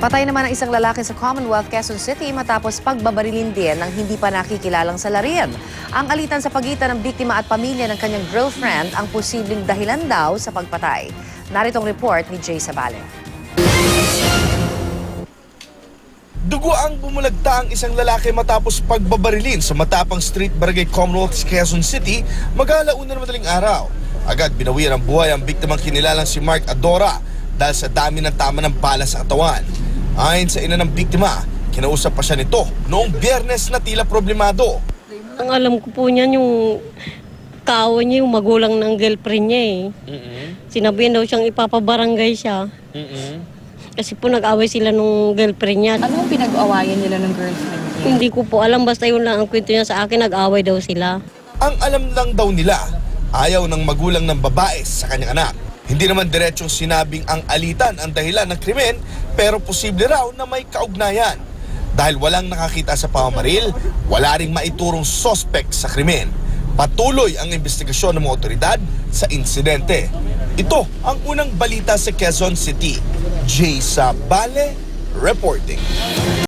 Patay naman ang isang lalaki sa Commonwealth, Quezon City matapos pagbabarilin din ng hindi pa nakikilalang salarin. Ang alitan sa pagitan ng biktima at pamilya ng kanyang girlfriend ang posibleng dahilan daw sa pagpatay. Naritong report ni Jay Sabale. Dugo ang bumulagta ang isang lalaki matapos pagbabarilin sa Matapang Street, Barangay Commonwealth, Quezon City, mag-alauna ng madaling araw. Agad binawian ang buhay ang biktimang kinilalang si Mark Adora dahil sa dami ng tama ng bala sa katawan. Ayon sa ina ng biktima, kinausap pa siya nito noong Biyernes na tila problemado. Ang alam ko po niyan yung kaaway niya, yung magulang ng girlfriend niya eh. Sinabihan daw siyang ipapabarangay siya. Kasi po nag-away sila nung girlfriend niya. Ano ang pinag-awayan nila ng girlfriend niya? Hindi ko po alam, basta yun lang ang kwento niya sa akin, nag-away daw sila. Ang alam lang daw nila, ayaw ng magulang ng babae sa kanyang anak. Hindi naman diretsong sinabing ang alitan ang dahilan ng krimen, pero posible raw na may kaugnayan. Dahil walang nakakita sa pamamaril, wala ring maiturong sospek sa krimen. Patuloy ang investigasyon ng mga otoridad sa insidente. Ito ang unang balita sa Quezon City. Jay Sabale reporting.